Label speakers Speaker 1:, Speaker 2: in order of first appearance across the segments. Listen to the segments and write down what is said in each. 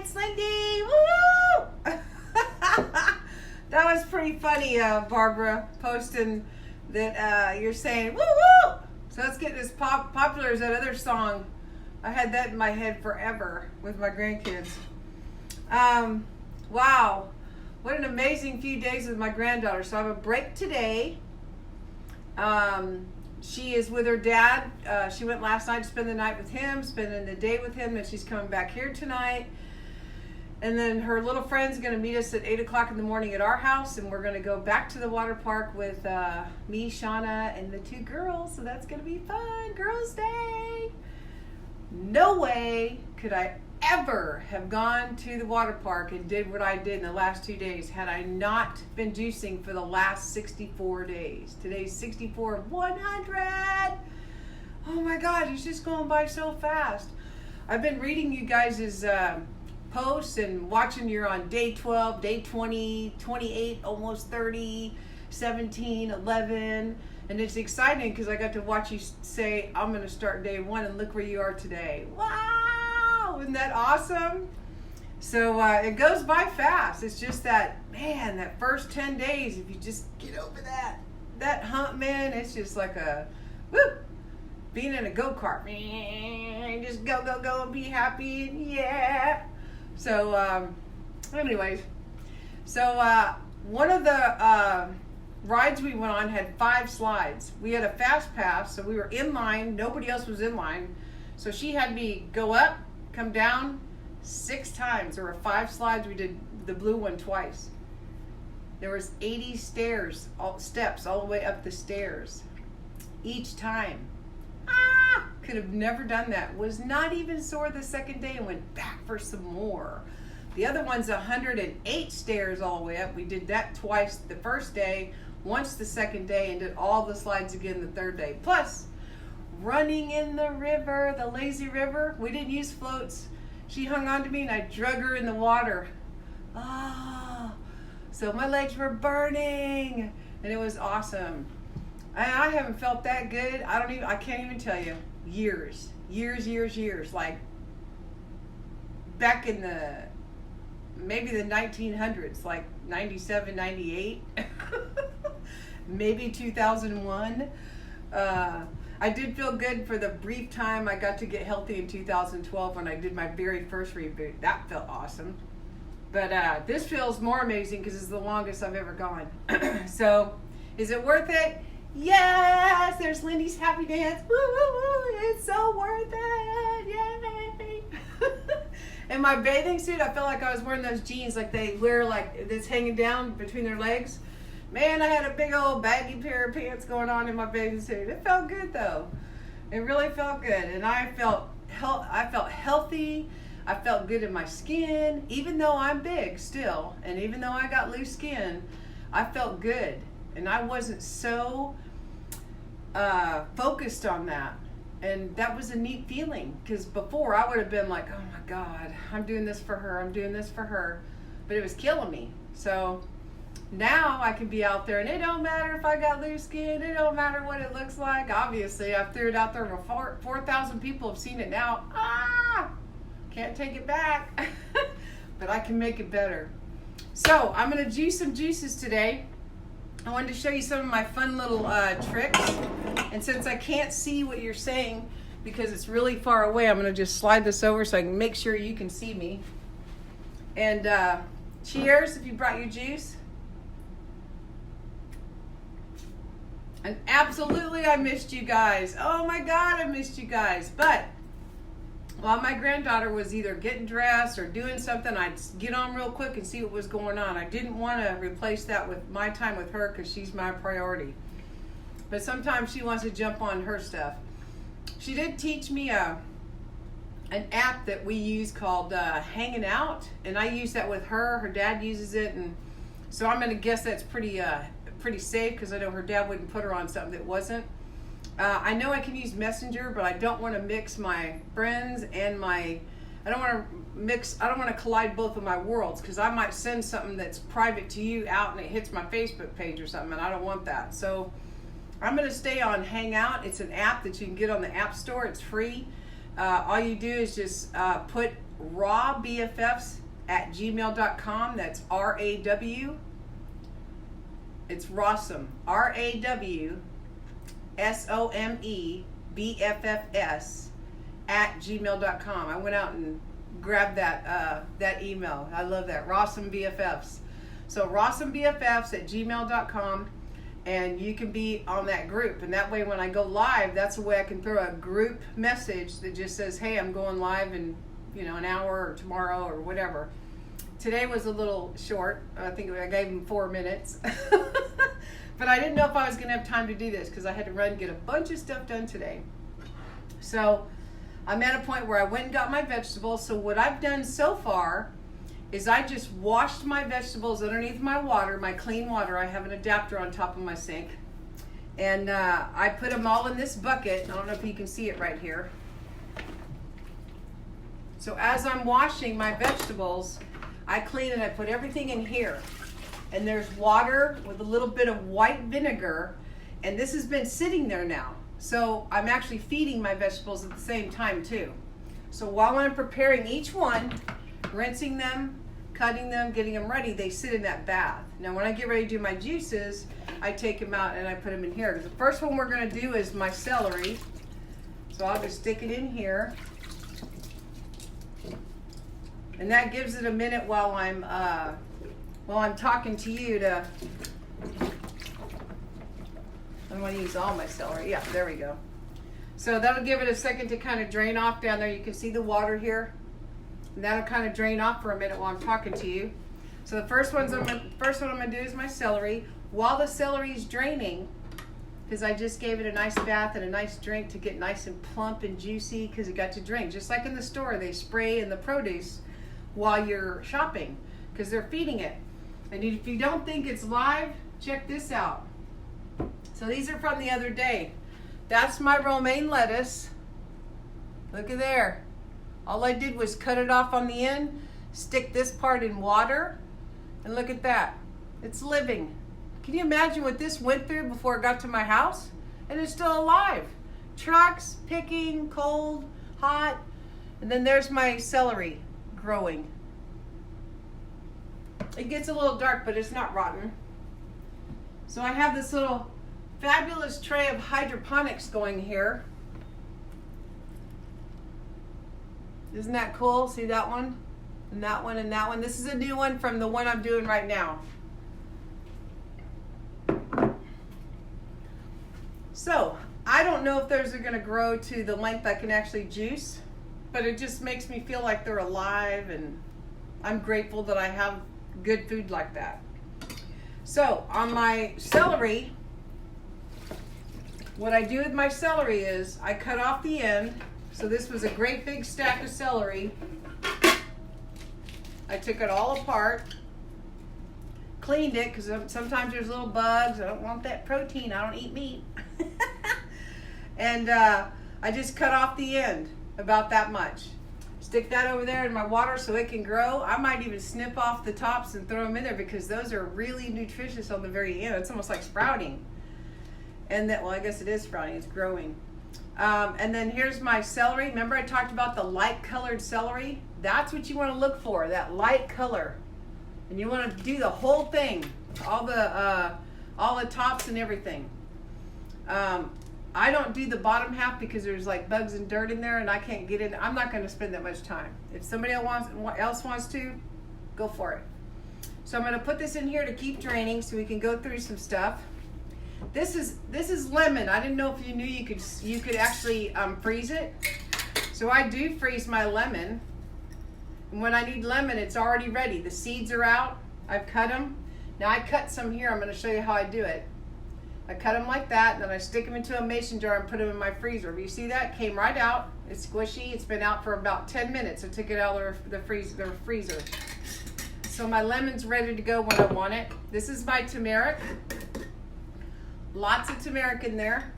Speaker 1: it's Lindy. Woo! That was pretty funny, Barbara, posting that you're saying woo woo. So let's get as popular as that other song. I had that in my head forever with my grandkids. Wow, what an amazing few days with my granddaughter. So I have a break today. She is with her dad. She went last night to spend the night with him, spending the day with him, and she's coming back here tonight. And then her little friend's going to meet us at 8 o'clock in the morning at our house, and we're going to go back to the water park with me, Shauna, and the two girls. So that's going to be fun. Girls' Day. No way could I ever have gone to the water park and did what I did in the last 2 days had I not been juicing for the last 64 days. Today's 64 of 100. Oh my God, it's just going by so fast. I've been reading you guys' posts and watching you're on day 12, day 20, 28, almost 30, 17, 11. And it's exciting because I got to watch you say, I'm going to start day 1 and look where you are today. Wow! Isn't that awesome? So it goes by fast. It's just that, man, that first 10 days, if you just get over that hump, man, it's just like a, woo, being in a go-kart. Just go, go, go and be happy and yeah. So anyways, so one of the rides we went on had 5 slides. We had a fast pass, so we were in line. Nobody else was in line. So she had me go up, come down 6 times. There were 5 slides. We did the blue one twice. There was 80 steps all the way up the stairs each time. Could have never done that. Was not even sore the second day and went back for some more. The other one's 108 stairs all the way up. We did that twice the first day, once the second day, and did all the slides again the third day. Plus, running in the river, the lazy river. We didn't use floats. She hung on to me and I drug her in the water. So my legs were burning and it was awesome. I haven't felt that good. I can't even tell you. Years. Like back in maybe the 1900s, like 97, 98, maybe 2001. I did feel good for the brief time I got to get healthy in 2012 when I did my very first reboot. That felt awesome. But this feels more amazing because it's the longest I've ever gone. So, is it worth it? Yes! There's Lindy's happy dance. Woo, woo, woo! It's so worth it! Yay! In my bathing suit, I felt like I was wearing those jeans like they wear, like that's hanging down between their legs. Man, I had a big old baggy pair of pants going on in my bathing suit. It felt good though. It really felt good, and I felt healthy. I felt good in my skin, even though I'm big still, and even though I got loose skin, I felt good, and I wasn't so focused on that. And that was a neat feeling, because before I would have been like, oh my God, I'm doing this for her, but it was killing me. So now I can be out there, and it don't matter if I got loose skin, it don't matter what it looks like. Obviously, I threw it out there, 4,000 people have seen it now. Can't take it back, but I can make it better. So I'm gonna juice some juices today. I wanted to show you some of my fun little tricks. And since I can't see what you're saying because it's really far away, I'm gonna just slide this over so I can make sure you can see me. And cheers if you brought your juice. And absolutely I missed you guys. Oh my God, I missed you guys. But while my granddaughter was either getting dressed or doing something, I'd get on real quick and see what was going on. I didn't want to replace that with my time with her because she's my priority. But sometimes she wants to jump on her stuff. She did teach me an app that we use called Hanging Out, and I use that with her. Her dad uses it, and so I'm going to guess that's pretty safe because I know her dad wouldn't put her on something that wasn't. I know I can use Messenger, but I don't want to mix my friends and I don't want to collide both of my worlds, because I might send something that's private to you out and it hits my Facebook page or something, and I don't want that. So I'm going to stay on Hangout. It's an app that you can get on the App Store. It's free. All you do is just put rawbffs@gmail.com. That's RAW. It's RAWSOME. RAWSOME BFFS@gmail.com. I went out and grabbed that email. I love that. RAWSOME BFFs. So RAWSOMEBFFs@gmail.com, and you can be on that group. And that way when I go live, that's the way I can throw a group message that just says, hey, I'm going live in an hour or tomorrow or whatever. Today was a little short. I think I gave them 4 minutes. But I didn't know if I was going to have time to do this because I had to run and get a bunch of stuff done today. So I'm at a point where I went and got my vegetables. So what I've done so far is I just washed my vegetables underneath my water, my clean water. I have an adapter on top of my sink. And I put them all in this bucket. I don't know if you can see it right here. So as I'm washing my vegetables, I clean and I put everything in here. And there's water with a little bit of white vinegar, and this has been sitting there now. So I'm actually feeding my vegetables at the same time too. So while I'm preparing each one, rinsing them, cutting them, getting them ready, they sit in that bath. Now when I get ready to do my juices, I take them out and I put them in here. The first one we're going to do is my celery. So I'll just stick it in here. And that gives it a minute while I'm talking to you to, I want to use all my celery. Yeah, there we go. So that'll give it a second to kind of drain off down there. You can see the water here. And that'll kind of drain off for a minute while I'm talking to you. So the first one I'm gonna do is my celery. While the celery is draining, because I just gave it a nice bath and a nice drink to get nice and plump and juicy because it got to drink. Just like in the store, they spray in the produce while you're shopping because they're feeding it. And if you don't think it's live, check this out. So these are from the other day. That's my romaine lettuce. Look at there. All I did was cut it off on the end, stick this part in water, and look at that. It's living. Can you imagine what this went through before it got to my house? And it's still alive. Trucks, picking, cold, hot. And then there's my celery growing. It gets a little dark, but it's not rotten. So I have this little fabulous tray of hydroponics going here. Isn't that cool? See that one? And that one and that one. This is a new one from the one I'm doing right now. So I don't know if those are going to grow to the length I can actually juice, but it just makes me feel like they're alive, and I'm grateful that I have good food like that. So on my celery, what I do with my celery is I cut off the end. So this was a great big stack of celery. I took it all apart, cleaned it because sometimes there's little bugs. I don't want that protein. I don't eat meat. And I just cut off the end, about that much. Stick that over there in my water so it can grow. I might even snip off the tops and throw them in there because those are really nutritious on the very end. It's almost like sprouting. And that, well, I guess it is sprouting. It's growing. And then here's my celery. Remember I talked about the light colored celery? That's what you want to look for, that light color. And you want to do the whole thing, all the tops and everything. I don't do the bottom half because there's like bugs and dirt in there and I can't get in. I'm not going to spend that much time. If somebody else wants to, go for it. So I'm going to put this in here to keep draining so we can go through some stuff. This is lemon. I didn't know if you knew you could actually freeze it. So I do freeze my lemon. And when I need lemon, it's already ready. The seeds are out. I've cut them. Now I cut some here. I'm going to show you how I do it. I cut them like that, and then I stick them into a mason jar and put them in my freezer. You see that? Came right out. It's squishy. It's been out for about 10 minutes. I took it out of the freezer. So my lemon's ready to go when I want it. This is my turmeric. Lots of turmeric in there.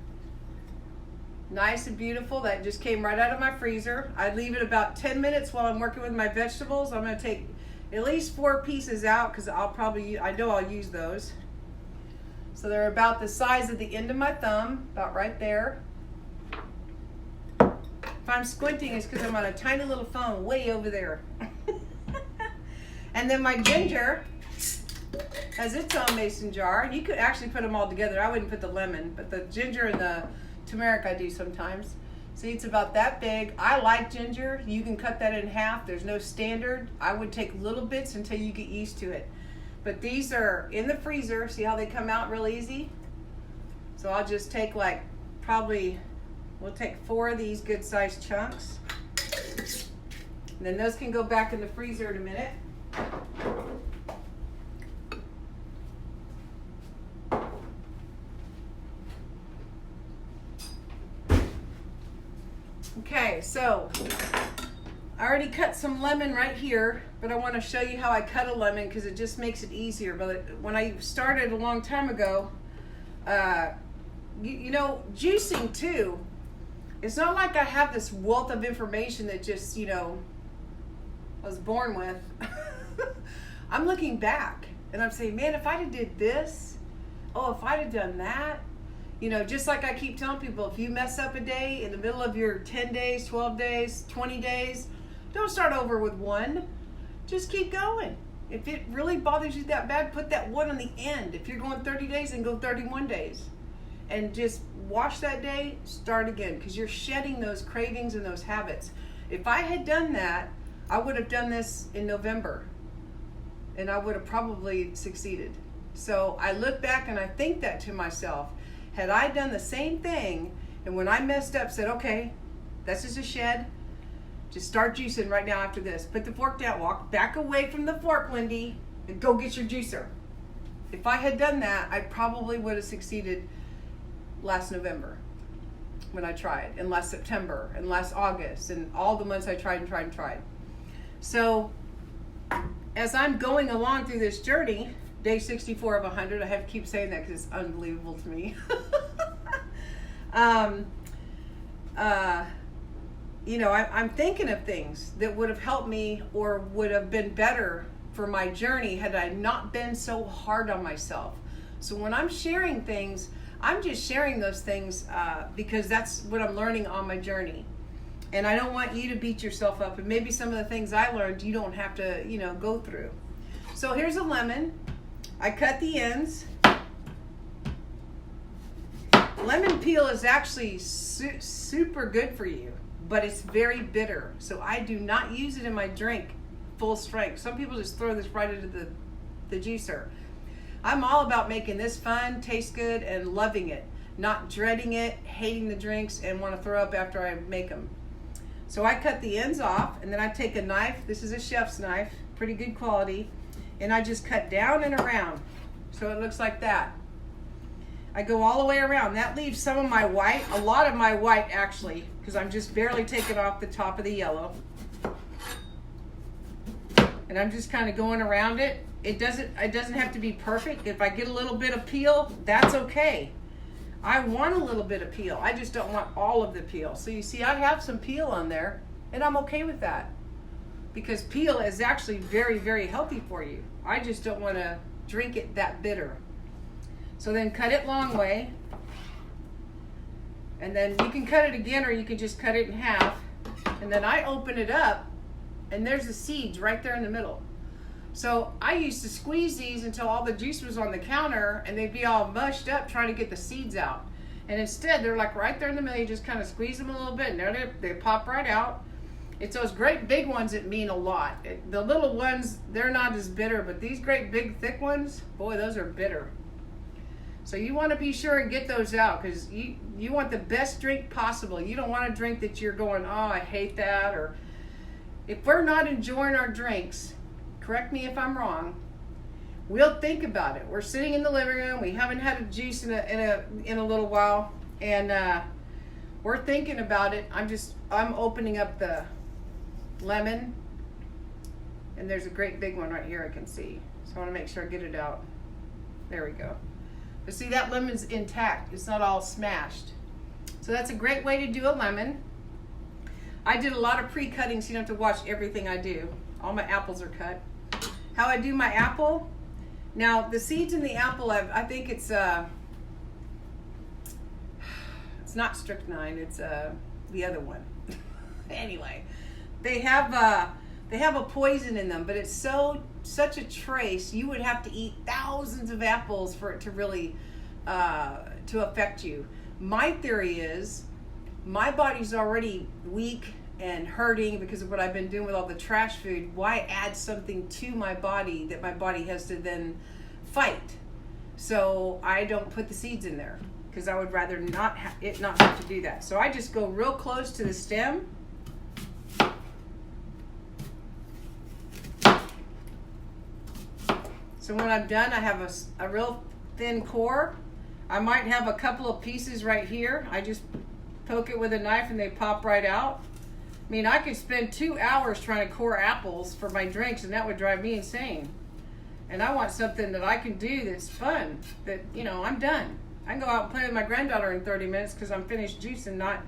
Speaker 1: Nice and beautiful. That just came right out of my freezer. I leave it about 10 minutes while I'm working with my vegetables. I'm going to take at least 4 pieces out because I know I'll use those. So they're about the size of the end of my thumb, about right there. If I'm squinting, it's because I'm on a tiny little phone way over there. And then my ginger has its own mason jar. You could actually put them all together. I wouldn't put the lemon, but the ginger and the turmeric I do sometimes. See, it's about that big. I like ginger. You can cut that in half. There's no standard. I would take little bits until you get used to it. But these are in the freezer. See how they come out real easy? So I'll just take like probably, we'll take 4 of these good sized chunks. And then those can go back in the freezer in a minute. Okay, so I already cut some lemon right here, but I want to show you how I cut a lemon because it just makes it easier. But when I started a long time ago, you know, juicing too, it's not like I have this wealth of information that just, you know, I was born with. I'm looking back and I'm saying, man, if I'd have did this, oh, if I'd have done that, you know, just like I keep telling people, if you mess up a day in the middle of your 10 days, 12 days, 20 days, don't start over with one. Just keep going. If it really bothers you that bad, put that one on the end. If you're going 30 days, then go 31 days. And just wash that day, start again, because you're shedding those cravings and those habits. If I had done that, I would have done this in November, and I would have probably succeeded. So I look back and I think that to myself. Had I done the same thing, and when I messed up said, okay, that's just a shed, just start juicing right now after this. Put the fork down, walk back away from the fork, Lindy, and go get your juicer. If I had done that, I probably would have succeeded last November when I tried, and last September, and last August, and all the months I tried and tried and tried. So as I'm going along through this journey, day 64 of 100, I have to keep saying that because it's unbelievable to me. You know, I'm thinking of things that would have helped me or would have been better for my journey had I not been so hard on myself. So when I'm sharing things, I'm just sharing those things because that's what I'm learning on my journey. And I don't want you to beat yourself up. And maybe some of the things I learned, you don't have to, you know, go through. So here's a lemon. I cut the ends. Lemon peel is actually super good for you, but it's very bitter. So I do not use it in my drink full strength. Some people just throw this right into the juicer. I'm all about making this fun, taste good, and loving it. Not dreading it, hating the drinks, and want to throw up after I make them. So I cut the ends off, and then I take a knife. This is a chef's knife, pretty good quality. And I just cut down and around. So it looks like that. I go all the way around. That leaves some of my white, a lot of my white actually, because I'm just barely taking off the top of the yellow. And I'm just kind of going around it. It doesn't have to be perfect. If I get a little bit of peel, that's okay. I want a little bit of peel. I just don't want all of the peel. So you see, I have some peel on there, and I'm okay with that. Because peel is actually very, very healthy for you. I just don't want to drink it that bitter. So then cut it long way. And then you can cut it again, or you can just cut it in half. And then I open it up, and there's the seeds right there in the middle. So I used to squeeze these until all the juice was on the counter, and they'd be all mushed up trying to get the seeds out. And instead, they're like right there in the middle. You just kind of squeeze them a little bit, and there they pop right out. It's those great big ones that mean a lot. The little ones, they're not as bitter, but these great big thick ones, boy, those are bitter. So you want to be sure and get those out, because you want the best drink possible. You don't want a drink that you're going, oh, I hate that. Or if we're not enjoying our drinks, correct me if I'm wrong, we'll think about it. We're sitting in the living room, we haven't had a juice in a little while, and we're thinking about it. I'm opening up the lemon, and there's a great big one right here I can see. So I want to make sure I get it out. There we go. But see, that lemon's intact. It's not all smashed. So that's a great way to do a lemon. I did a lot of pre-cutting, so you don't have to watch everything I do. All my apples are cut. How I do my apple. Now, the seeds in the apple, I think it's not strychnine, it's the other one. Anyway, they have a poison in them, but it's such a trace. You would have to eat thousands of apples for it to really to affect you. My theory is my body's already weak and hurting because of what I've been doing with all the trash food. Why add something to my body that my body has to then fight? So I don't put the seeds in there because I would rather not have to do that. So I just go real close to the stem. So when I'm done, I have a real thin core. I might have a couple of pieces right here. I just poke it with a knife and they pop right out. I mean, I could spend 2 hours trying to core apples for my drinks and that would drive me insane. And I want something that I can do that's fun, that, you know, I'm done. I can go out and play with my granddaughter in 30 minutes because I'm finished juicing, not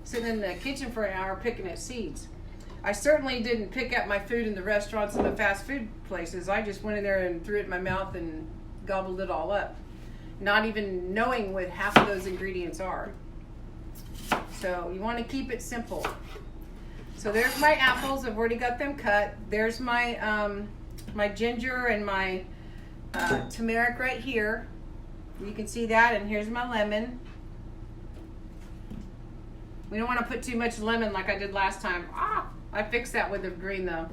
Speaker 1: sitting in the kitchen for an hour picking at seeds. I certainly didn't pick up my food in the restaurants and the fast food places. I just went in there and threw it in my mouth and gobbled it all up, not even knowing what half of those ingredients are. So you want to keep it simple. So there's my apples. I've already got them cut. There's my my ginger and my turmeric right here. You can see that, and here's my lemon. We don't want to put too much lemon like I did last time. I fixed that with the green though.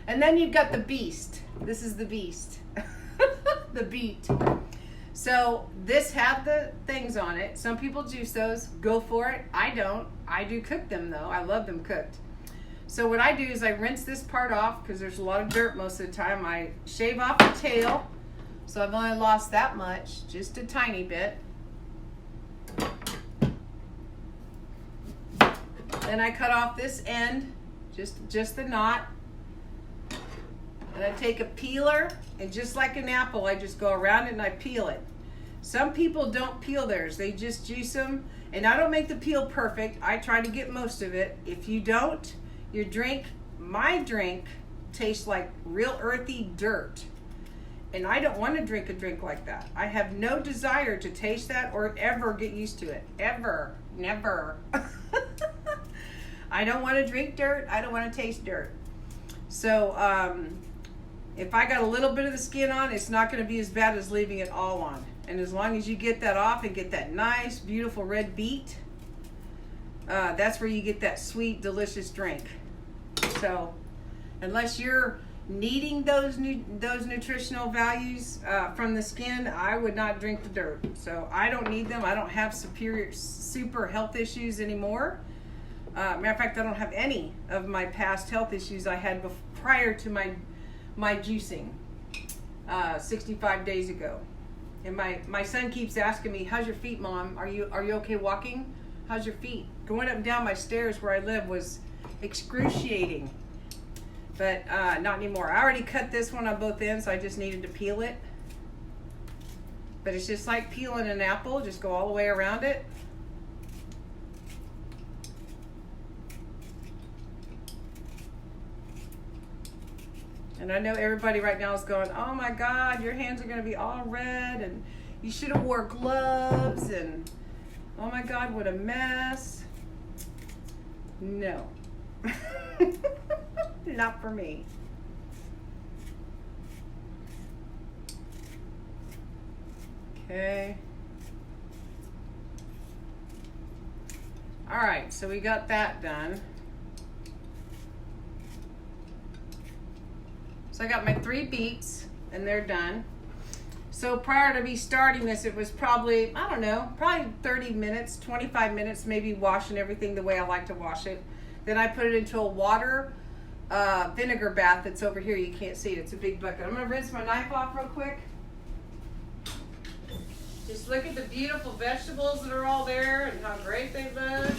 Speaker 1: And then you've got the beast. This is the beast. The beet. So this had the things on it. Some people juice those. Go for it. I don't. I do cook them though. I love them cooked. So what I do is I rinse this part off because there's a lot of dirt most of the time. I shave off the tail. So I've only lost that much, just a tiny bit. Then I cut off this end, just the knot. And I take a peeler, and just like an apple, I just go around it and I peel it. Some people don't peel theirs, they just juice them. And I don't make the peel perfect. I try to get most of it. If you don't, my drink tastes like real earthy dirt. And I don't want to drink a drink like that. I have no desire to taste that or ever get used to it. Ever. Never. I don't want to drink dirt. I don't want to taste dirt. So if I got a little bit of the skin on, it's not going to be as bad as leaving it all on. And as long as you get that off and get that nice, beautiful red beet, that's where you get that sweet, delicious drink. So unless you're needing those nutritional values from the skin, I would not drink the dirt. So I don't need them. I don't have super health issues anymore. Matter of fact, I don't have any of my past health issues I had prior to my juicing 65 days ago. And my son keeps asking me, "How's your feet, Mom? Are you okay walking? How's your feet?" Going up and down my stairs where I live was excruciating. But not anymore. I already cut this one on both ends, so I just needed to peel it. But it's just like peeling an apple. Just go all the way around it. And I know everybody right now is going, "Oh my God, your hands are going to be all red, and you should have wore gloves, and oh my God, what a mess." No. Not for me. Okay. All right, so we got that done. So I got my 3 beets, and they're done. So prior to me starting this, it was probably 30 minutes, 25 minutes, maybe washing everything the way I like to wash it. Then I put it into a water vinegar bath that's over here. You can't see it. It's a big bucket. I'm going to rinse my knife off real quick. Just look at the beautiful vegetables that are all there and how great they look.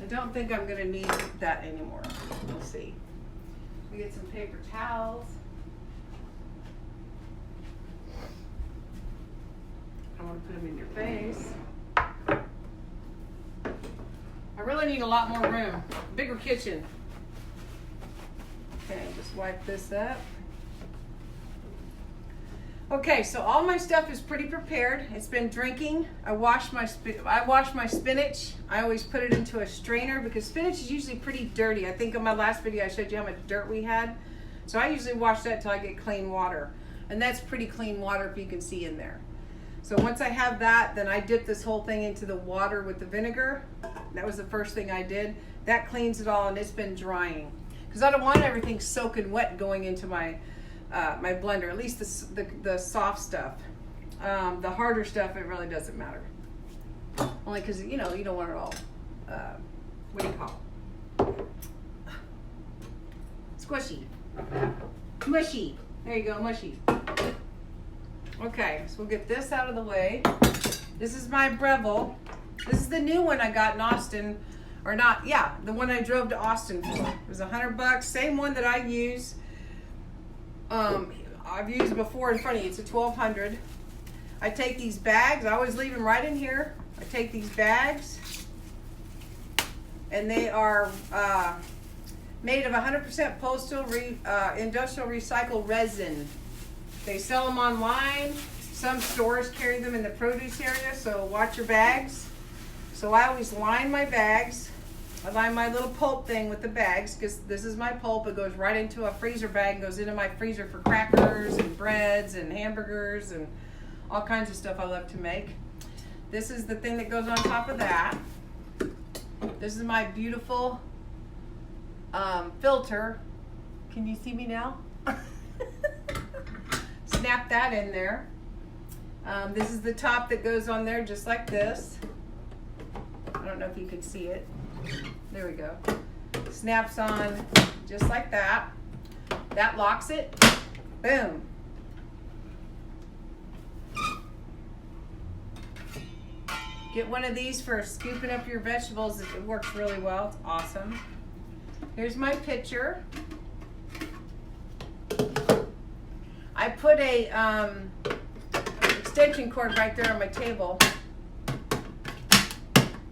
Speaker 1: I don't think I'm going to need that anymore. We'll see. We get some paper towels. I want to put them in your face. I really need a lot more room. Bigger kitchen. Okay, just wipe this up. Okay, so all my stuff is pretty prepared. It's been drinking. I wash my spinach. I always put it into a strainer because spinach is usually pretty dirty. I think in my last video I showed you how much dirt we had. So I usually wash that till I get clean water. And that's pretty clean water if you can see in there. So once I have that, then I dip this whole thing into the water with the vinegar. That was the first thing I did. That cleans it all, and it's been drying. Because I don't want everything soaking wet going into my my blender, at least the soft stuff. The harder stuff, it really doesn't matter. Only because, you know, you don't want it all, what do you call it? Squishy. Mushy. There you go, mushy. Okay, so we'll get this out of the way. This is my Breville. This is the new one I got in Austin. Or not, yeah, the one I drove to Austin for. It was $100, same one that I use. I've used before in front of you. It's a 1200. I take these bags. I always leave them right in here. I take these bags, and they are made of 100% postal industrial recycled resin. They sell them online. Some stores carry them in the produce area, so watch your bags. So I always line my bags. I line my little pulp thing with the bags because this is my pulp. It goes right into a freezer bag and goes into my freezer for crackers and breads and hamburgers and all kinds of stuff I love to make. This is the thing that goes on top of that. This is my beautiful filter. Can you see me now? Snap that in there. This is the top that goes on there just like this. I don't know if you can see it. There we go. Snaps on just like that. That locks it. Boom. Get one of these for scooping up your vegetables. It works really well. It's awesome. Here's my pitcher. I put a extension cord right there on my table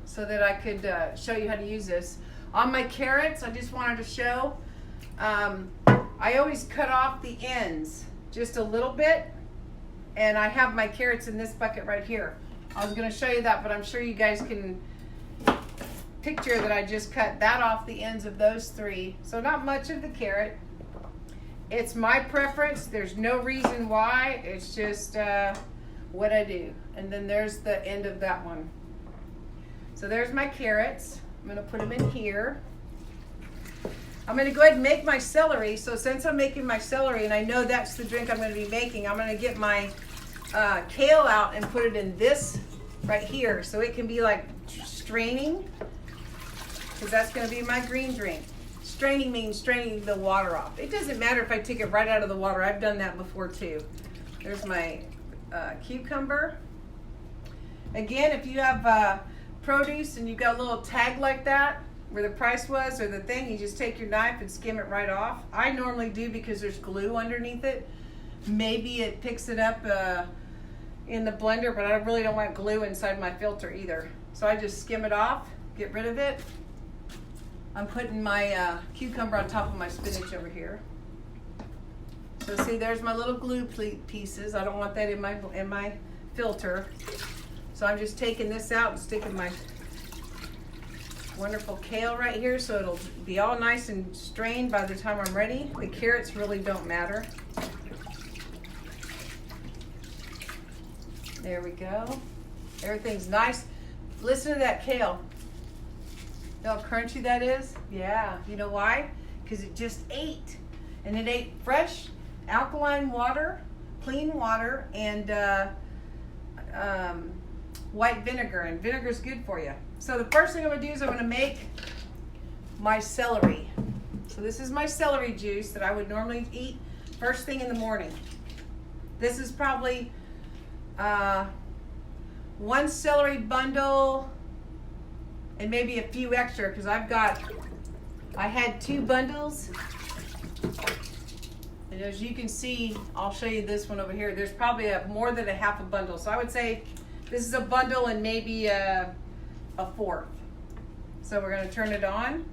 Speaker 1: so that I could show you how to use this. On my carrots, I just wanted to show, I always cut off the ends just a little bit, and I have my carrots in this bucket right here. I was going to show you that, but I'm sure you guys can picture that I just cut that off the ends of those three. So not much of the carrot. It's my preference. There's no reason why. It's just what I do. And then there's the end of that one. So there's my carrots. I'm going to put them in here. I'm going to go ahead and make my celery. So since I'm making my celery and I know that's the drink I'm going to be making, I'm going to get my kale out and put it in this right here so it can be like straining, because that's going to be my green drink. Straining means straining the water off. It doesn't matter if I take it right out of the water. I've done that before too. There's my cucumber. Again, if you have produce and you've got a little tag like that where the price was or the thing, you just take your knife and skim it right off. I normally do because there's glue underneath it. Maybe it picks it up in the blender, but I really don't want glue inside my filter either. So I just skim it off, get rid of it. I'm putting my cucumber on top of my spinach over here. So see, there's my little glue pieces. I don't want that in my filter. So I'm just taking this out and sticking my wonderful kale right here so it'll be all nice and strained by the time I'm ready. The carrots really don't matter. There we go. Everything's nice. Listen to that kale. You know how crunchy that is? Yeah. You know why? Because it just ate. And it ate fresh, alkaline water, clean water, and white vinegar. And vinegar is good for you. So the first thing I'm going to do is I'm going to make my celery. So this is my celery juice that I would normally eat first thing in the morning. This is probably one celery bundle and maybe a few extra because I had 2 bundles. And as you can see, I'll show you this one over here. There's probably more than a half a bundle. So I would say this is a bundle and maybe a fourth. So we're going to turn it on.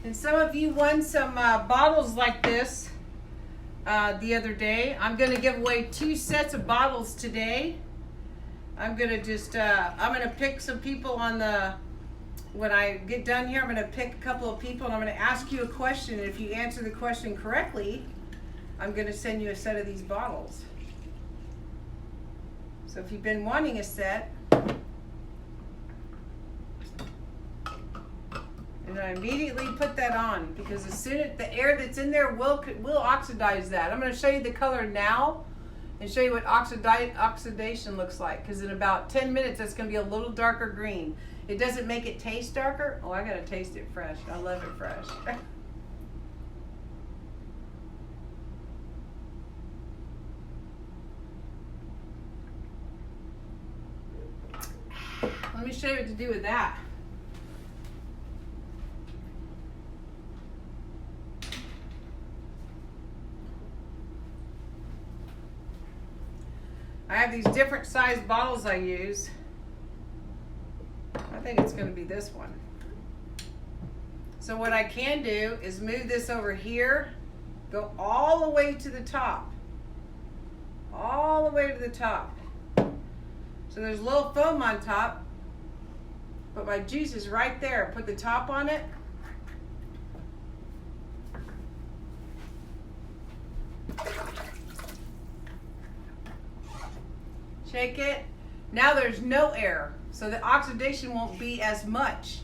Speaker 1: And some of you won some bottles like this the other day. I'm going to give away 2 sets of bottles today. I'm going to just, I'm going to pick some people on the, when I get done here, I'm going to pick a couple of people and I'm going to ask you a question. And if you answer the question correctly, I'm going to send you a set of these bottles. So if you've been wanting a set, and I immediately put that on because as soon as the air that's in there will oxidize that. I'm going to show you the color now and show you what oxidation looks like, because in about 10 minutes that's going to be a little darker green. It doesn't make it taste darker. Oh, I got to taste it fresh. I love it fresh. Let me show you what to do with that. I have these different size bottles I use. I think it's going to be this one. So what I can do is move this over here, go all the way to the top. All the way to the top. So there's a little foam on top, but my juice is right there. Put the top on it. Shake it. Now there's no air, so the oxidation won't be as much.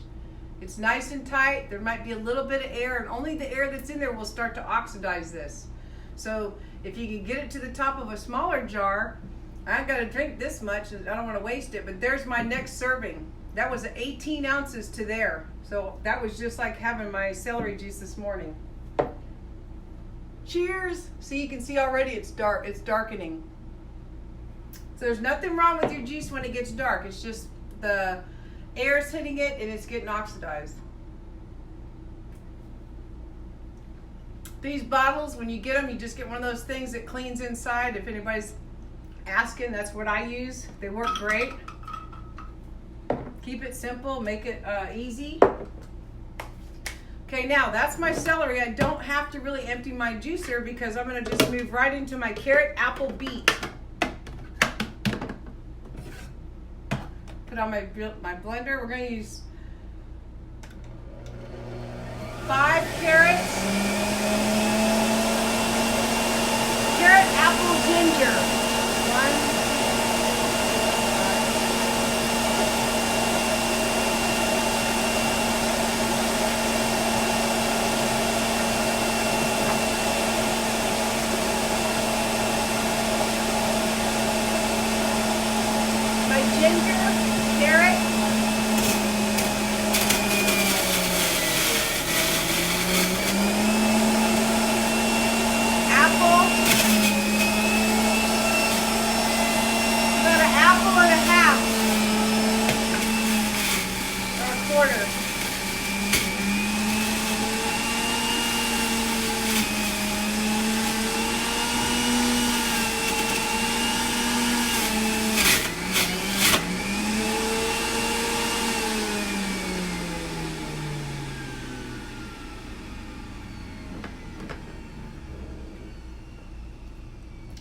Speaker 1: It's nice and tight. There might be a little bit of air, and only the air that's in there will start to oxidize this. So if you can get it to the top of a smaller jar, I ain't got to drink this much, and I don't want to waste it, but there's my next serving. That was 18 ounces to there. So that was just like having my celery juice this morning. Cheers. See, you can see already it's dark. It's darkening. So there's nothing wrong with your juice when it gets dark. It's just the air's hitting it and it's getting oxidized. These bottles, when you get them, you just get one of those things that cleans inside. If anybody's asking, that's what I use. They work great. Keep it simple, make it easy. Okay, now that's my celery. I don't have to really empty my juicer because I'm going to just move right into my carrot, apple, beet. Put on my blender. We're going to use 5 carrots, carrot, apple, ginger. 1,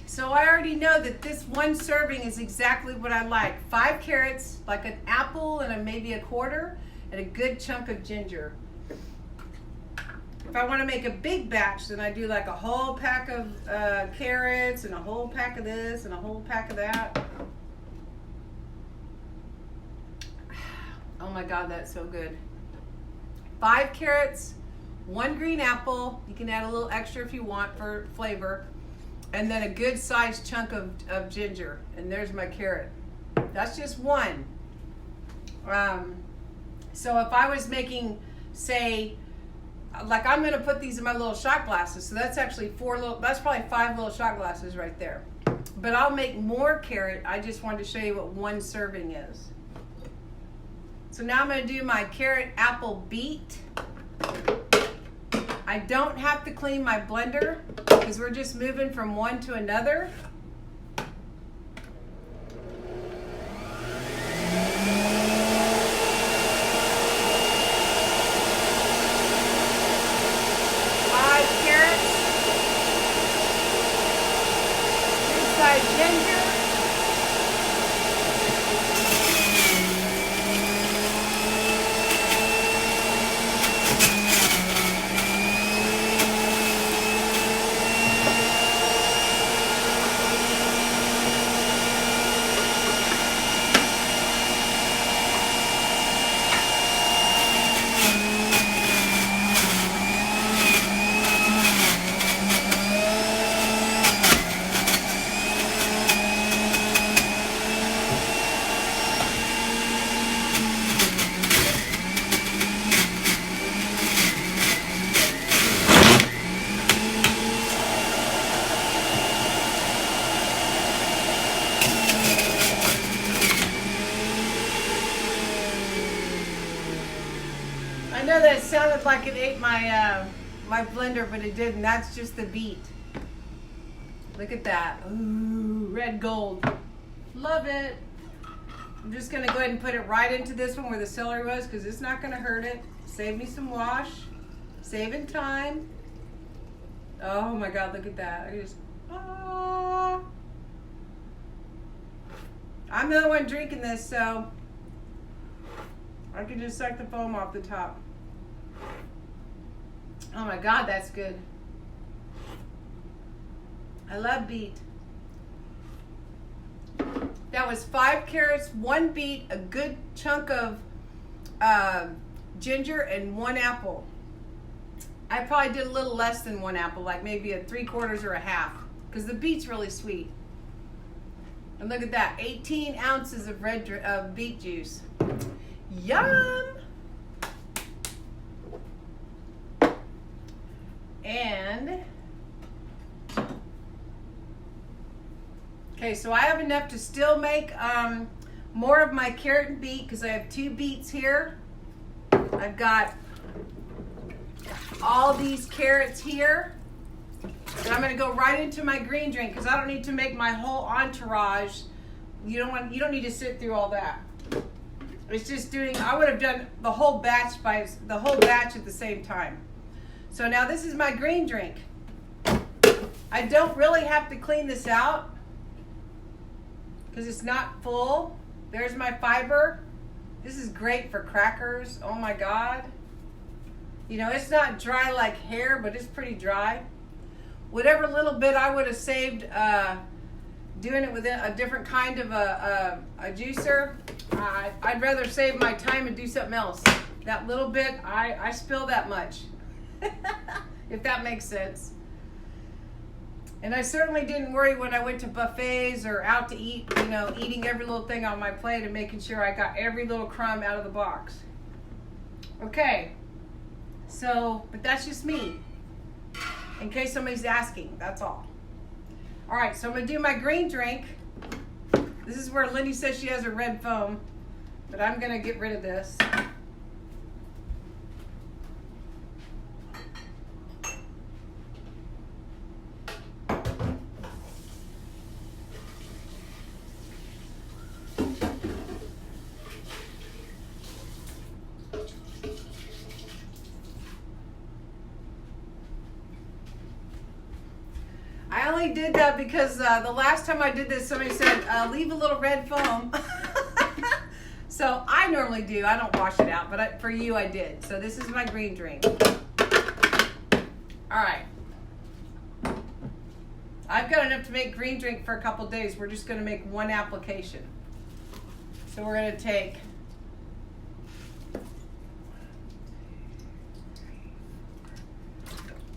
Speaker 1: so I already know that this one serving is exactly what I like. 5 carrots, like an apple and maybe a quarter, and a good chunk of ginger. If I want to make a big batch, then I do like a whole pack of carrots and a whole pack of this and a whole pack of that. Oh my God, that's so good. 5 carrots, 1 green apple. You can add a little extra if you want for flavor. And then a good sized chunk of ginger. And there's my carrot. That's just one. So if I was making, say, like I'm gonna put these in my little shot glasses. So that's actually that's probably 5 little shot glasses right there. But I'll make more carrot. I just wanted to show you what one serving is. So now I'm gonna do my carrot, apple, beet. I don't have to clean my blender because we're just moving from one to another. got ginger. I know that sounded like it ate my my blender, but it didn't. That's just the beet. Look at that. Ooh, red gold. Love it. I'm just going to go ahead and put it right into this one where the celery was because it's not going to hurt it. Save me some wash. Saving time. Oh my God, look at that. I just, I'm the only one drinking this, so I can just suck the foam off the top. Oh my God, that's good. I love beet. That was 5 carrots, 1 beet, a good chunk of ginger, and 1 apple. I probably did a little less than 1 apple, like maybe a 3/4 or a half, because the beet's really sweet. And look at that, 18 ounces of beet juice. Yum! And okay, so I have enough to still make more of my carrot and beet because I have 2 beets here. I've got all these carrots here. And I'm gonna go right into my green drink because I don't need to make my whole entourage. You don't need to sit through all that. It's just doing, I would have done the whole batch at the same time. So now this is my green drink. I don't really have to clean this out because it's not full. There's my fiber. This is great for crackers. Oh my God. You know, it's not dry like hair, but it's pretty dry. Whatever little bit I would have saved doing it with a different kind of a juicer, I'd rather save my time and do something else. That little bit, I spill that much. If that makes sense. And I certainly didn't worry when I went to buffets or out to eat, you know, eating every little thing on my plate and making sure I got every little crumb out of the box. Okay, so, but that's just me. In case somebody's asking, that's all. All right, so I'm gonna do my green drink. This is where Lindy says she has her red foam, but I'm gonna get rid of this. I only did that because the last time I did this, somebody said, leave a little red foam. So I normally do. I don't wash it out, but for you, I did. So this is my green drink. All right. I've got enough to make green drink for a couple days. We're just going to make 1 application. So we're going to take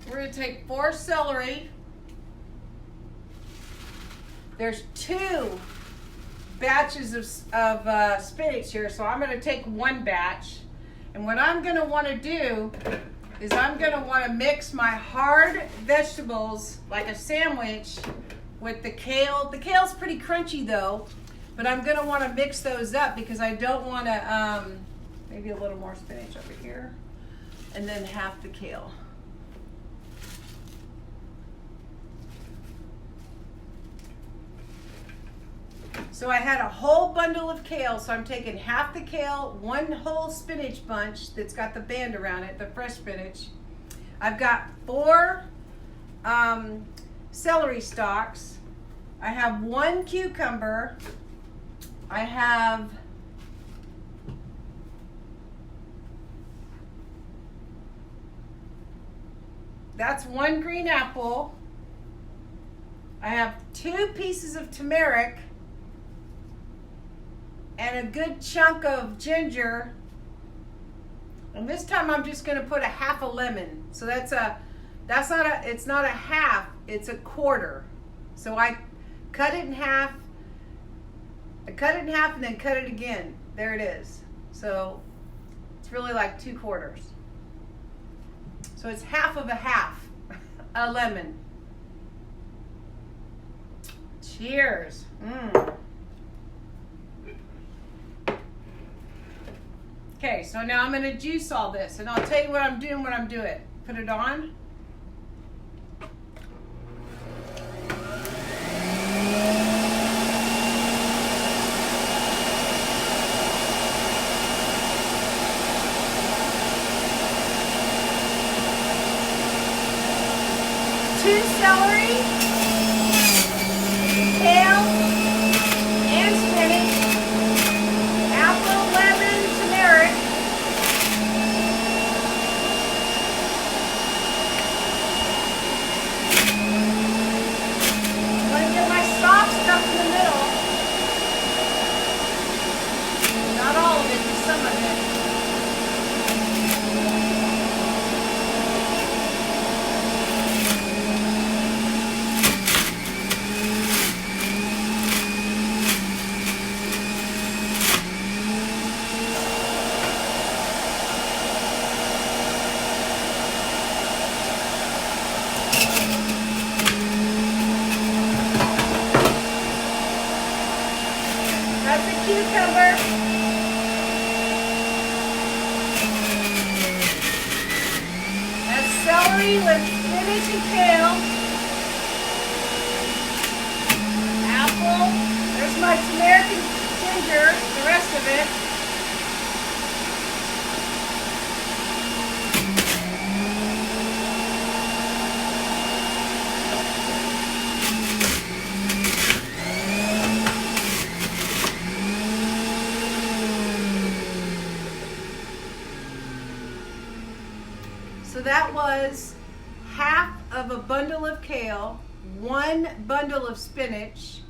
Speaker 1: we're going to take 4 celery. There's 2 batches of spinach here, so I'm going to take 1 batch. And what I'm going to want to do is I'm going to want to mix my hard vegetables like a sandwich with the kale. The kale's pretty crunchy though, but I'm going to want to mix those up because I don't want to, maybe a little more spinach over here, and then half the kale. So I had a whole bundle of kale, so I'm taking half the kale, 1 whole spinach bunch that's got the band around it, the fresh spinach. I've got 4 celery stalks, I have 1 cucumber. I have that's 1 green apple. I have 2 pieces of turmeric and a good chunk of ginger. And this time I'm just going to put a half a lemon. So it's not a half, it's a quarter. So I cut it in half. I cut it in half and then cut it again. There it is. So it's really like 2 quarters. So it's half of a lemon. Cheers. Okay, so now I'm going to juice all this, and I'll tell you what I'm doing when I'm doing it. Put it on. Two celery, kale, and spinach, apple, lemon, turmeric, I'm going to get my soft stuff in the middle. Not all of it, just some of it. That's a cucumber. That's celery with spinach and kale. Apple. There's my turmeric and ginger, the rest of it. So that was half of a bundle of kale, 1 bundle of spinach,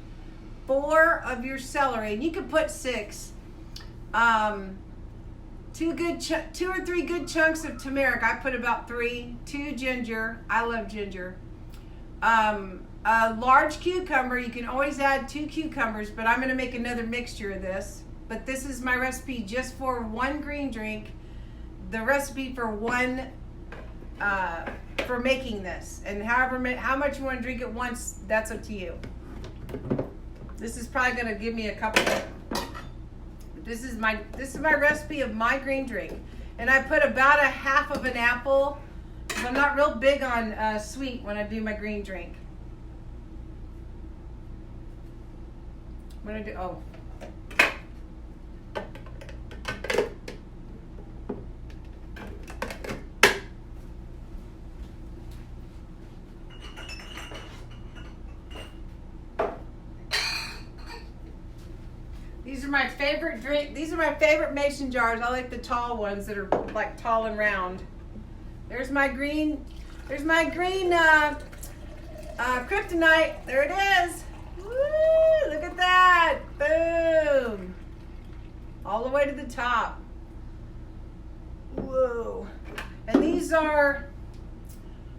Speaker 1: 4 of your celery, and you can put 6. 2 or 3 good chunks of turmeric. I put about 3. 2 ginger. I love ginger. A large cucumber. You can always add 2 cucumbers, but I'm going to make another mixture of this. But this is my recipe just for 1 green drink. The recipe for for making this, and how much you want to drink at once, that's up to you. This is probably going to give me a couple. This is my recipe of my green drink, and I put about a half of an apple because I'm not real big on sweet when I do my green drink. I'm gonna do These are my favorite These are my favorite mason jars. I like the tall ones that are like tall and round. There's my green. There's my green kryptonite. There it is. Woo! Look at that. Boom. All the way to the top. Whoa. And these are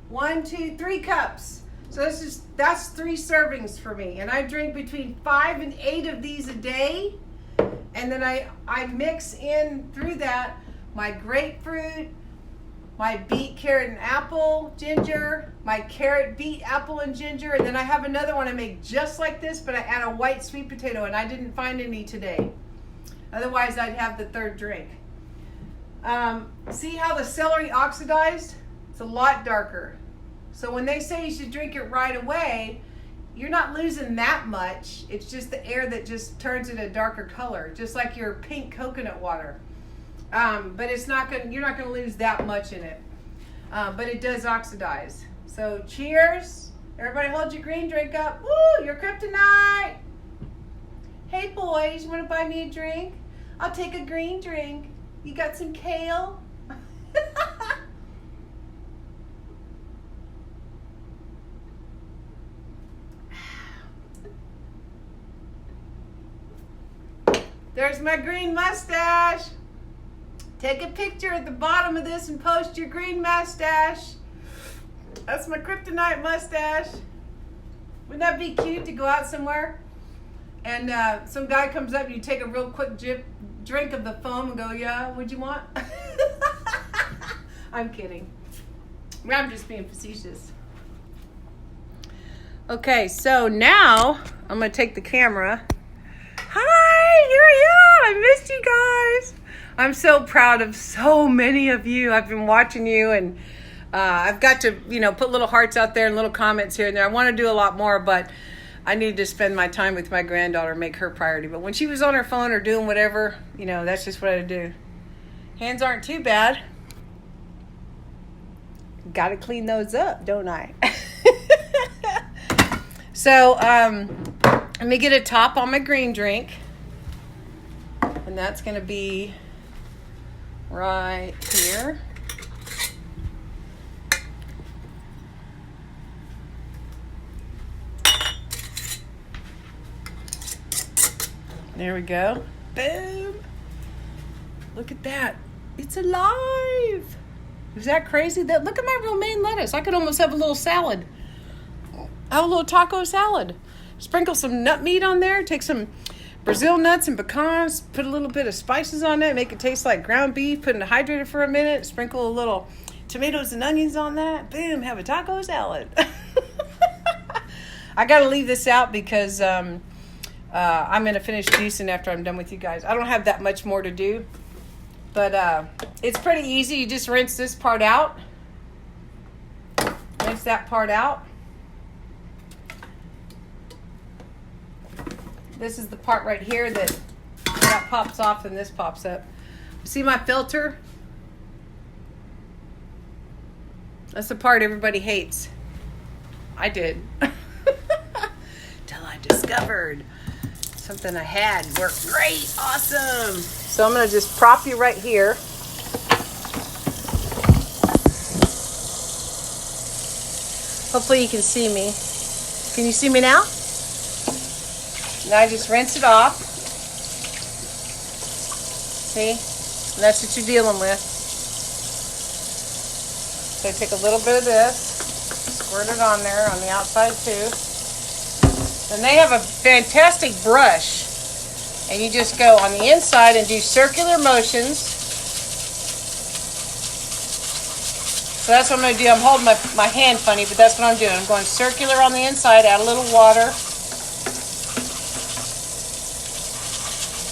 Speaker 1: 1, 2, 3 cups. So that's 3 servings for me. And I drink between 5 and 8 of these a day. And then I mix in through that my grapefruit, my beet, carrot, and apple ginger, my carrot, beet, apple, and ginger. And then I have another one I make just like this, but I add a white sweet potato, and I didn't find any today. Otherwise, I'd have the 3rd drink. See how the celery oxidized? It's a lot darker. So when they say you should drink it right away, you're not losing that much. It's just the air that just turns it a darker color, just like your pink coconut water. But it's not gonna. You're not gonna lose that much in it. But it does oxidize. So cheers Everybody hold your green drink up. Woo, your kryptonite. Hey boys, you want to buy me a drink? I'll take a green drink. You got some kale? There's my green mustache. Take a picture at the bottom of this and post your green mustache. That's my kryptonite mustache. Wouldn't that be cute to go out somewhere and some guy comes up and you take a real quick drink of the foam and go, yeah, what'd you want? I'm kidding. I'm just being facetious. Okay, so now I'm going to take the camera. Hi, here I am. I missed you guys. I'm so proud of so many of you. I've been watching you, and I've got to, put little hearts out there and little comments here and there. I want to do a lot more, but I need to spend my time with my granddaughter, make her priority. But when she was on her phone or doing whatever, that's just what I do. Hands aren't too bad. Got to clean those up, don't I? So, let me get a top on my green drink. And that's going to be right here. There we go. Boom. Look at that. It's alive. Is that crazy? Look at my romaine lettuce. I could almost have a little salad. Have a little taco salad. Sprinkle some nut meat on there. Take some Brazil nuts and pecans. Put a little bit of spices on it. Make it taste like ground beef. Put it in hydrator for a minute. Sprinkle a little tomatoes and onions on that. Boom. Have a taco salad. I got to leave this out because I'm going to finish juicing after I'm done with you guys. I don't have that much more to do. But it's pretty easy. You just rinse this part out. Rinse that part out. This is the part right here that pops off and this pops up. See my filter? That's the part everybody hates. I did. Till I discovered something I had worked great. Awesome. So I'm going to just prop you right here. Hopefully you can see me. Can you see me now? Now I just rinse it off. See? And that's what you're dealing with. So take a little bit of this, squirt it on there on the outside too. And they have a fantastic brush. And you just go on the inside and do circular motions. So that's what I'm going to do. I'm holding my hand funny, but that's what I'm doing. I'm going circular on the inside, add a little water.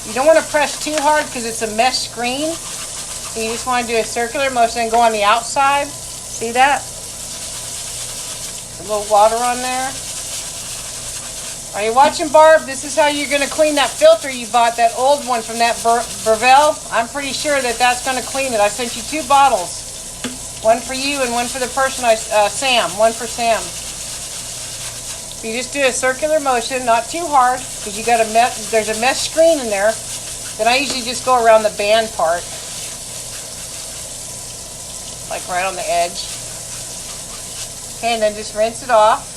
Speaker 1: You don't want to press too hard because it's a mesh screen. So you just want to do a circular motion and go on the outside. See that? A little water on there. Are you watching, Barb? This is how you're going to clean that filter you bought, that old one from that Burvell. I'm pretty sure that's going to clean it. I sent you 2 bottles. One for you and one for the person, Sam. One for Sam. You just do a circular motion, not too hard, because there's a mesh screen in there. Then I usually just go around the band part, like right on the edge. Okay, and then just rinse it off.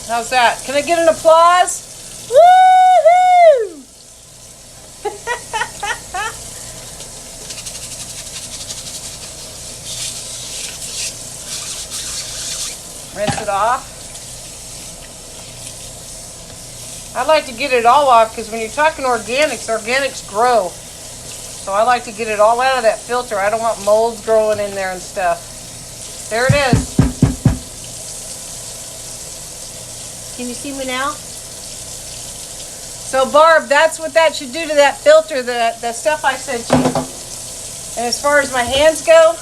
Speaker 1: How's that? Can I get an applause? Woo-hoo! Rinse it off. I like to get it all off because when you're talking organics grow. So I like to get it all out of that filter. I don't want molds growing in there and stuff. There it is. Can you see me now? So Barb, that's what that should do to that filter, the stuff I sent you. And as far as my hands go,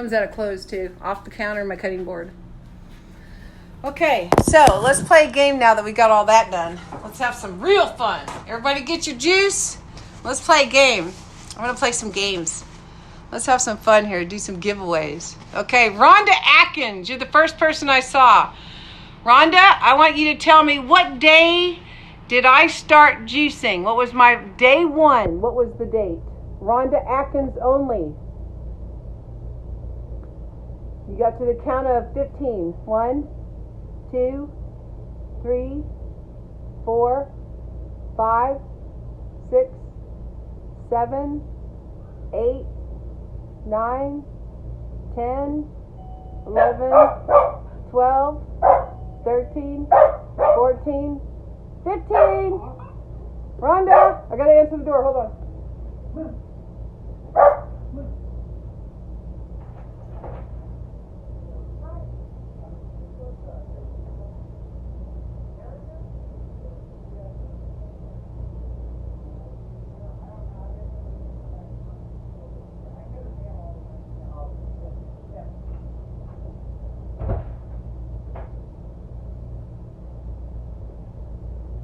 Speaker 1: comes out of clothes too. Off the counter, my cutting board. Okay, so let's play a game now that we got all that done. Let's have some real fun. Everybody get your juice. Let's play a game. I'm going to play some games. Let's have some fun here. Do some giveaways. Okay, Rhonda Atkins. You're the first person I saw. Rhonda, I want you to tell me, what day did I start juicing? What was my day one? What was the date? Rhonda Atkins only. You got to the count of 15. 1, 2, 3, 4, 5, 6, 7, 8, 9, 10, 11, 12, 13, 14, 15. Rhonda, I gotta answer the door. Hold on.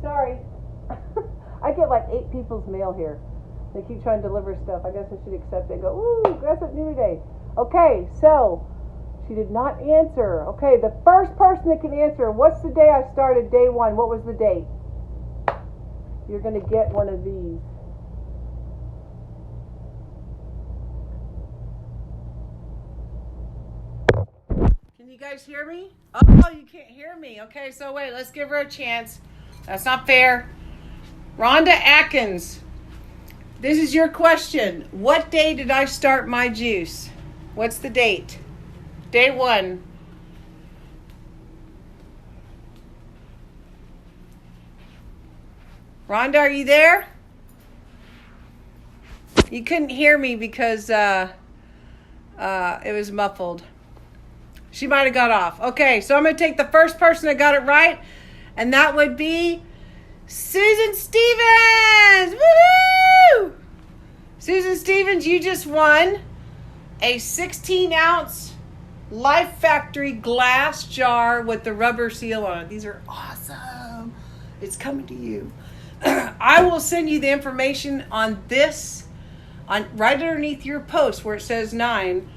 Speaker 1: Sorry. I get like 8 people's mail here. They keep trying to deliver stuff. I guess I should accept it. Go, ooh, that's what new today. Okay, so she did not answer. Okay, the first person that can answer, what's the day I started day one? What was the date? You're going to get one of these. Can you guys hear me? Oh, you can't hear me. Okay, so wait, let's give her a chance. That's not fair. Rhonda Atkins, this is your question. What day did I start my juice? What's the date? Day one. Rhonda, are you there? You couldn't hear me because it was muffled. She might have got off. Okay, so I'm going to take the first person that got it right, and that would be Susan Stevens. Woohoo! Susan Stevens, you just won a 16-ounce Life Factory glass jar with the rubber seal on it. These are awesome. It's coming to you. I will send you the information on this, on right underneath your post where it says 9,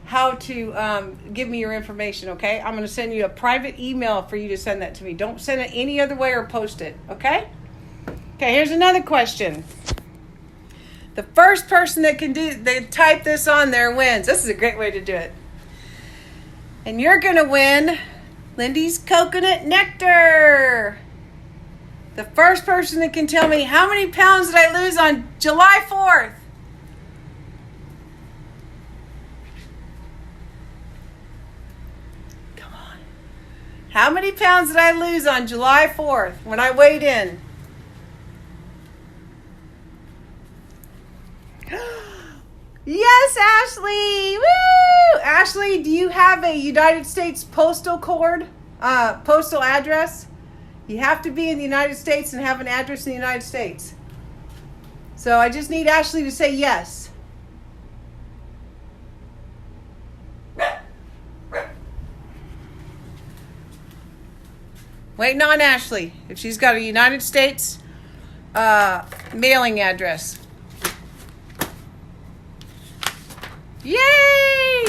Speaker 1: how to give me your information, okay? I'm going to send you a private email for you to send that to me. Don't send it any other way or post it, okay? Okay, here's another question. The first person that can type this on there wins. This is a great way to do it. And you're going to win Lindy's Coconut Nectar. The first person that can tell me how many pounds did I lose on July 4th? Come on. How many pounds did I lose on July 4th when I weighed in? Yes, Ashley! Woo! Ashley, do you have a United States postal code? Postal address? You have to be in the United States and have an address in the United States. So I just need Ashley to say yes. Waiting on Ashley if she's got a United States mailing address. Yay!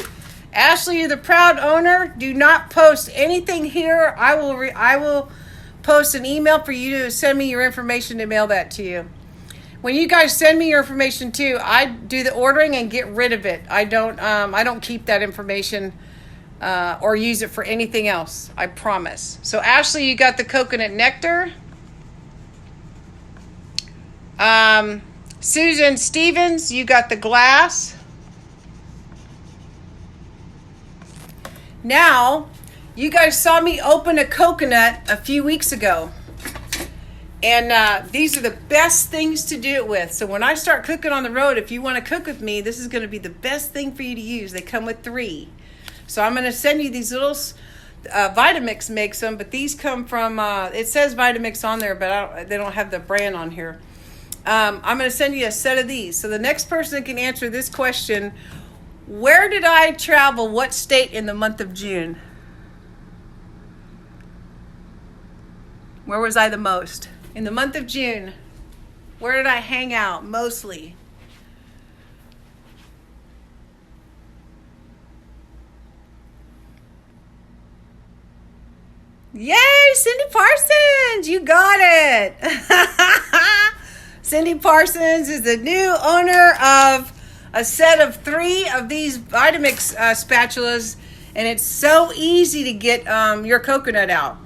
Speaker 1: Ashley, you're the proud owner. Do not post anything here. I will post an email for you to send me your information to mail that to you. When you guys send me your information too, I do the ordering and get rid of it. I don't keep that information or use it for anything else. I promise. So Ashley, you got the coconut nectar. Susan Stevens, you got the glass. Now, you guys saw me open a coconut a few weeks ago. And these are the best things to do it with. So when I start cooking on the road, if you want to cook with me, this is going to be the best thing for you to use. They come with 3. So I'm going to send you these little, Vitamix makes them, but these come from, it says Vitamix on there, but they don't have the brand on here. I'm going to send you a set of these. So the next person that can answer this question, Where did I travel? What state in the month of June? Where was I the most? In the month of June, where did I hang out mostly? Yay, Cindy Parsons, you got it. Cindy Parsons is the new owner of a set of 3 of these Vitamix spatulas, and it's so easy to get your coconut out.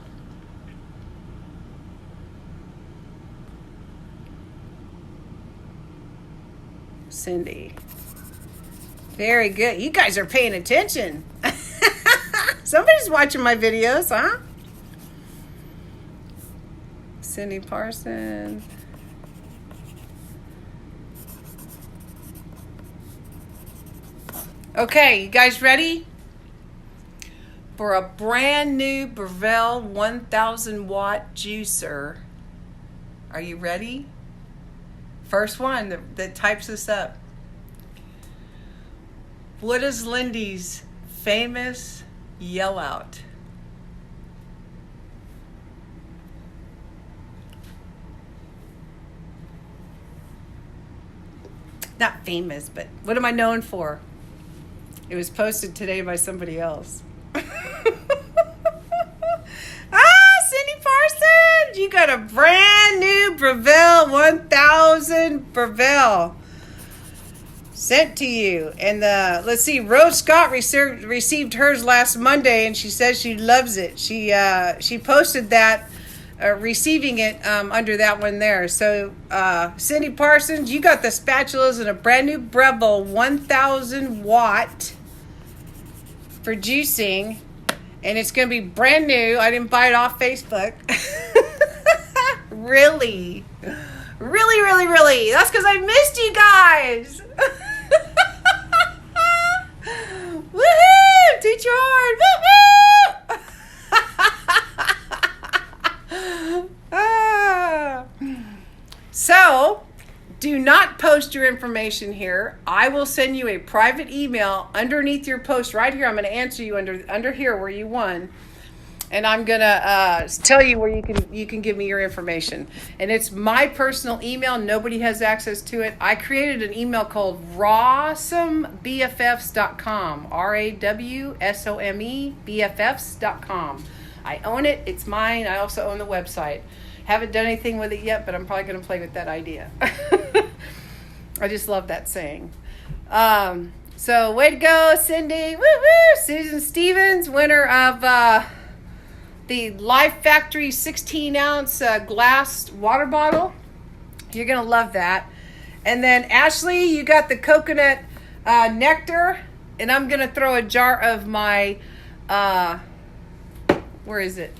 Speaker 1: Cindy. Very good. You guys are paying attention. Somebody's watching my videos, huh? Cindy Parsons. Okay, you guys ready for a brand new Breville 1000 watt juicer? Are you ready? First one that types this up. What is Lindy's famous yell out? Not famous, but what am I known for? It was posted today by somebody else. Cindy Parsons, you got a brand new Breville 1000 Breville sent to you. And let's see, Rose Scott received hers last Monday, and she says she loves it. She posted that, receiving it under that one there. So Cindy Parsons, you got the spatulas in a brand new Breville 1000 watt for juicing, and it's going to be brand new. I didn't buy it off Facebook. Really? Really? That's because I missed you guys. Woohoo! Teach your heart. Woo-hoo! So, do not post your information here. I will send you a private email underneath your post right here. I'm going to answer you under here where you won. And I'm going to tell you where you can give me your information. And it's my personal email. Nobody has access to it. I created an email called RAWSOME.BFFs.com. RAWSOME BFFs.com. I own it. It's mine. I also own the website. Haven't done anything with it yet, but I'm probably going to play with that idea. I just love that saying. So way to go, Cindy. Woo-woo! Susan Stevens, winner of the Life Factory 16-ounce glass water bottle. You're going to love that. And then Ashley, you got the coconut nectar. And I'm going to throw a jar of my, where is it?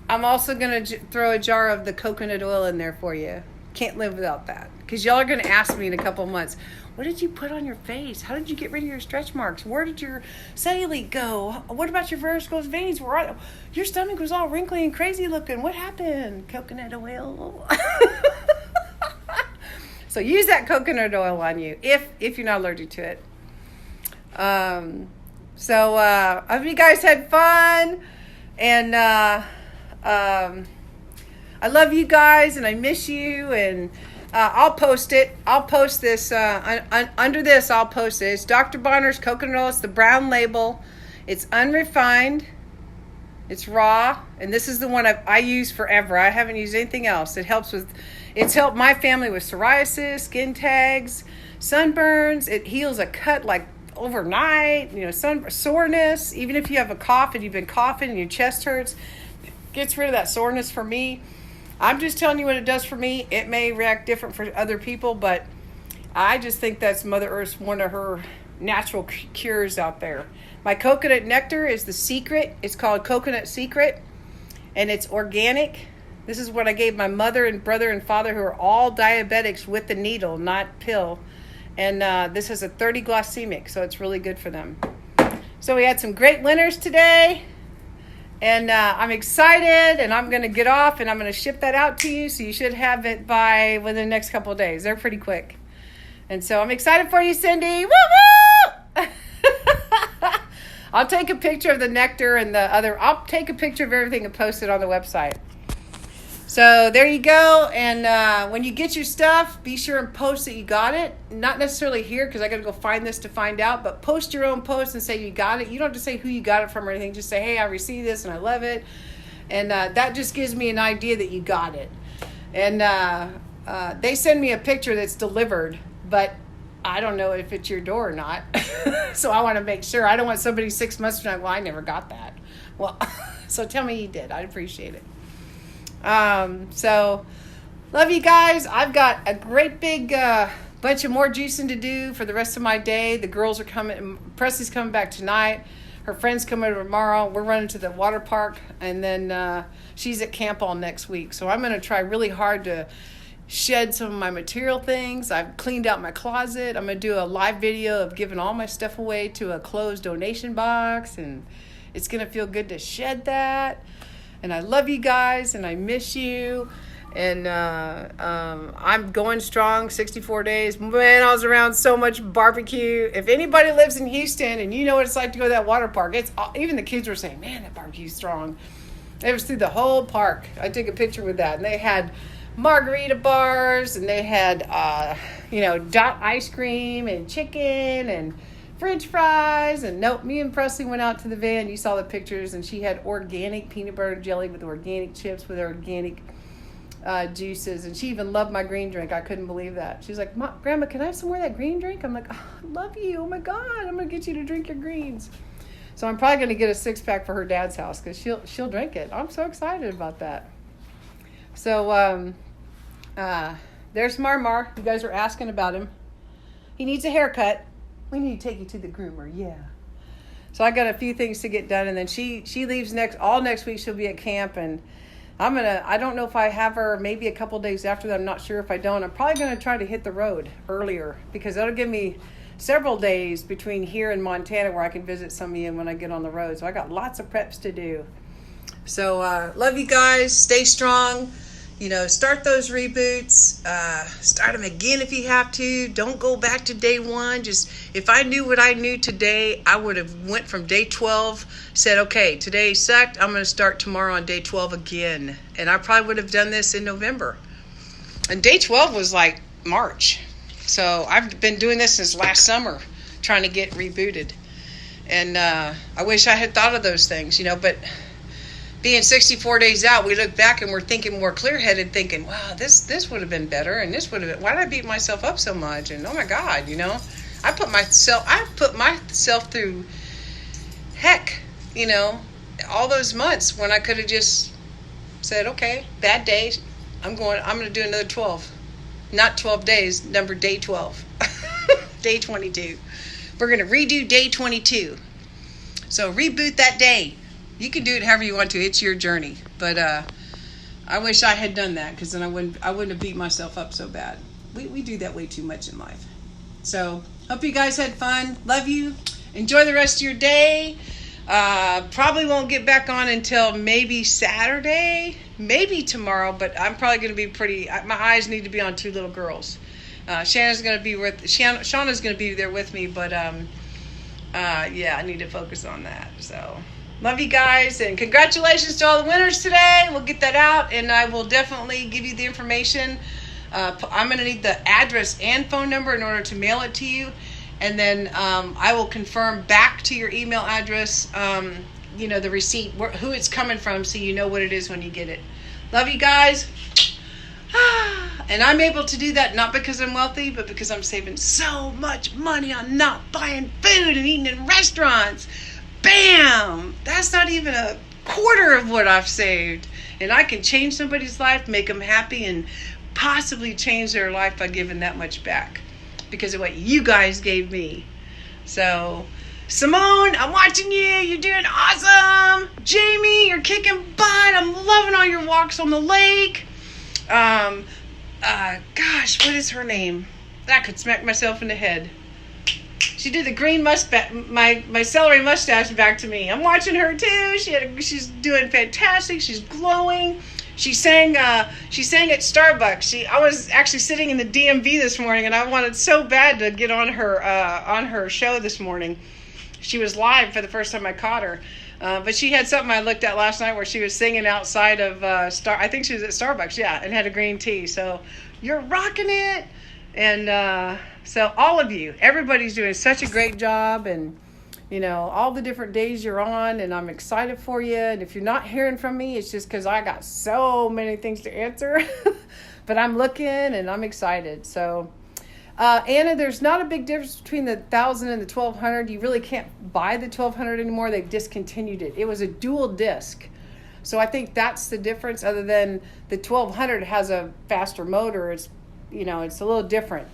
Speaker 1: I'm also going to throw a jar of the coconut oil in there for you. Can't live without that. Because y'all are going to ask me in a couple months, what did you put on your face? How did you get rid of your stretch marks? Where did your cellulite go? What about your varicose veins? Your stomach was all wrinkly and crazy looking. What happened? Coconut oil. So use that coconut oil on you if you're not allergic to it. I hope you guys had fun. And I love you guys, and I miss you, and I'll post it. I'll post this under this. I'll post it. It's Dr. Bonner's coconut oil. It's the brown label. It's unrefined. It's raw, and this is the one I use forever. I haven't used anything else. It's helped my family with psoriasis, skin tags, sunburns. It heals a cut like overnight. Soreness. Even if you have a cough and you've been coughing and your chest hurts, gets rid of that soreness for me. I'm just telling you what it does for me. It may react different for other people, but I just think that's Mother Earth's one of her natural cures out there. My coconut nectar is the secret. It's called Coconut Secret, and it's organic. This is what I gave my mother and brother and father, who are all diabetics with the needle, not pill. And this is a 30 glycemic, so it's really good for them. So we had some great winners today. And I'm excited, and I'm going to get off, and I'm going to ship that out to you, so you should have it within the next couple of days. They're pretty quick. And so I'm excited for you, Cindy. Woo woo! I'll take a picture of the nectar and the other. I'll take a picture of everything and post it on the website. So there you go. And when you get your stuff, be sure and post that you got it. Not necessarily here because I got to go find this to find out. But post your own post and say you got it. You don't have to say who you got it from or anything. Just say, hey, I received this and I love it. And that just gives me an idea that you got it. And they send me a picture that's delivered. But I don't know if it's your door or not. So I want to make sure. I don't want somebody 6 months from now, well, I never got that. Well, so tell me you did. I'd appreciate it. So love you guys. I've got a great big bunch of more juicing to do for the rest of my day. The girls are coming. Presley's coming back tonight. Her friend's coming over tomorrow. We're running to the water park. And then she's at camp all next week. So I'm going to try really hard to shed some of my material things. I've cleaned out my closet. I'm going to do a live video of giving all my stuff away to a closed donation box. And it's going to feel good to shed that. And I love you guys, and I miss you. And I'm going strong, 64 days. Man, I was around so much barbecue. If anybody lives in Houston and you know what it's like to go to that water park, it's even the kids were saying, man, that barbecue's strong. It was through the whole park. I took a picture with that. And they had margarita bars, and they had, dot ice cream and chicken and French fries. And nope, me and Presley went out to the van. You saw the pictures, and she had organic peanut butter jelly with organic chips with organic juices, and she even loved my green drink. I couldn't believe that. She's like, Grandma, can I have some more of that green drink? I'm like, oh, I love you. Oh my God, I'm gonna get you to drink your greens. So I'm probably gonna get a 6-pack for her dad's house because she'll drink it. I'm so excited about that. So there's Marmar. You guys are asking about him. He needs a haircut. We need to take you to the groomer. Yeah. So I got a few things to get done, and then she leaves next week. She'll be at camp, and I don't know if I have her maybe a couple days after that. I'm not sure if I don't. I'm probably going to try to hit the road earlier because that'll give me several days between here and Montana where I can visit some of you when I get on the road. So I got lots of preps to do. So love you guys. Stay strong. Start those reboots. Start them again if you have to. Don't go back to day one. Just if I knew what I knew today, I would have went from day 12, said, okay, today sucked. I'm going to start tomorrow on day 12 again. And I probably would have done this in November. And day 12 was like March. So I've been doing this since last summer, trying to get rebooted. And I wish I had thought of those things, but being 64 days out, we look back and we're thinking more clear-headed, thinking, wow, this would have been better, and this would have been, why did I beat myself up so much? And oh my God, I put myself through heck, all those months when I could have just said, okay, bad day, I'm going to do another 12. Not 12 days, number day 12. Day 22. We're going to redo day 22. So reboot that day. You can do it however you want to. It's your journey. But I wish I had done that because then I wouldn't have beat myself up so bad. We do that way too much in life. So hope you guys had fun. Love you. Enjoy the rest of your day. Probably won't get back on until maybe Saturday, maybe tomorrow. But I'm probably going to be my eyes need to be on 2 little girls. Shauna's going to be there with me. But I need to focus on that. So. Love you guys, and congratulations to all the winners today. We'll get that out, and I will definitely give you the information. I'm going to need the address and phone number in order to mail it to you, and then I will confirm back to your email address, the receipt, who it's coming from, so you know what it is when you get it. Love you guys. And I'm able to do that not because I'm wealthy, but because I'm saving so much money on not buying food and eating in restaurants. Bam! That's not even a quarter of what I've saved. And I can change somebody's life, make them happy, and possibly change their life by giving that much back because of what you guys gave me. So, Simone, I'm watching you. You're doing awesome. Jamie, you're kicking butt. I'm loving all your walks on the lake. Gosh, what is her name? I could smack myself in the head. She did the green mustache, my celery mustache back to me. I'm watching her too. She's doing fantastic. She's glowing. She sang at Starbucks. I was actually sitting in the DMV this morning, and I wanted so bad to get on her show this morning. She was live for the first time I caught her. But she had something I looked at last night where she was singing outside of I think she was at Starbucks, yeah, and had a green tea. So you're rocking it. And so all of you, everybody's doing such a great job, and all the different days you're on, and I'm excited for you. And if you're not hearing from me, it's just because I got so many things to answer. But I'm looking, and I'm excited. So Anna, there's not a big difference between the 1,000 and the 1,200. You really can't buy the 1,200 anymore. They've discontinued it. It was a dual disc. So I think that's the difference, other than the 1,200 has a faster motor. It's, it's a little different.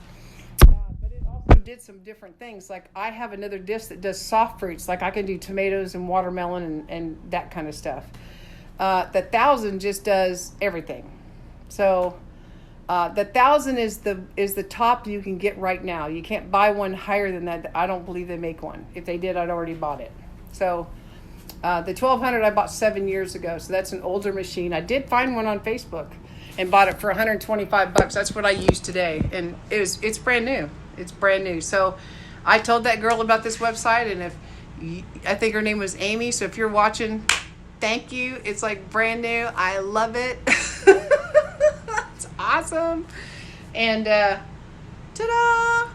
Speaker 1: But it also did some different things. Like I have another disc that does soft fruits. Like I can do tomatoes and watermelon and that kind of stuff. The 1,000 just does everything. So the 1,000 is the top you can get right now. You can't buy one higher than that. I don't believe they make one. If they did, I'd already bought it. So the 1,200 I bought 7 years ago. So that's an older machine. I did find one on Facebook and bought it for $125. That's what I use today, and it's brand new. It's brand new. So I told that girl about this website, and I think her name was Amy. So if you're watching, thank you. It's like brand new. I love it. Awesome. And ta-da,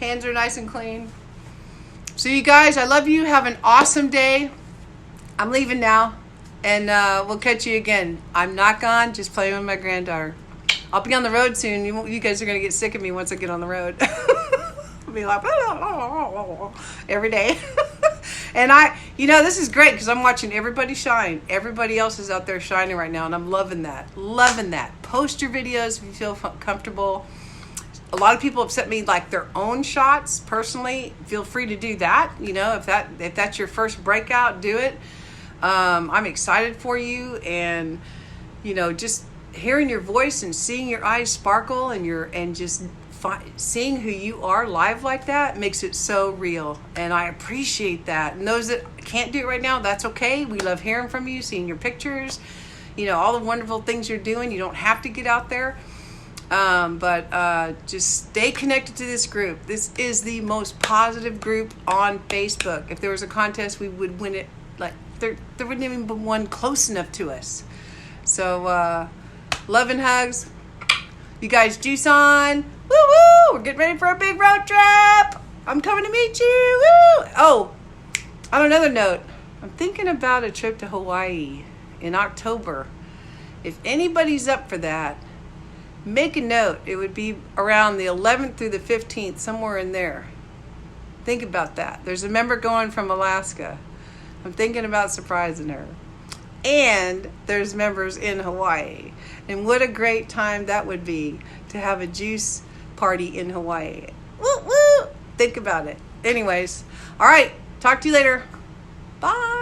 Speaker 1: hands are nice and clean. So you guys, I love you. Have an awesome day. I'm leaving now, and we'll catch you again. I'm not gone, just playing with my granddaughter. I'll be on the road soon. You guys are going to get sick of me once I get on the road. I'll be like every day. And this is great because I'm watching everybody shine. Everybody else is out there shining right now, and I'm loving that. Loving that. Post your videos if you feel comfortable. A lot of people have sent me like their own shots personally. Feel free to do that. If that's your first breakout, do it. I'm excited for you, and just hearing your voice and seeing your eyes sparkle and just seeing who you are live like that makes it so real, and I appreciate that. And those that can't do it right now, that's okay. We love hearing from you, seeing your pictures, all the wonderful things you're doing. You don't have to get out there, but just stay connected to this group. This is the most positive group on Facebook. If there was a contest, we would win it. Like there wouldn't even be one close enough to us. So love and hugs. You guys juice on. Woo woo! We're getting ready for a big road trip. I'm coming to meet you. Woo! Oh, on another note, I'm thinking about a trip to Hawaii in October. If anybody's up for that, make a note. It would be around the 11th through the 15th, somewhere in there. Think about that. There's a member going from Alaska. I'm thinking about surprising her. And there's members in Hawaii. And what a great time that would be to have a juice party in Hawaii. Woo woo! Think about it. Anyways, all right. Talk to you later. Bye.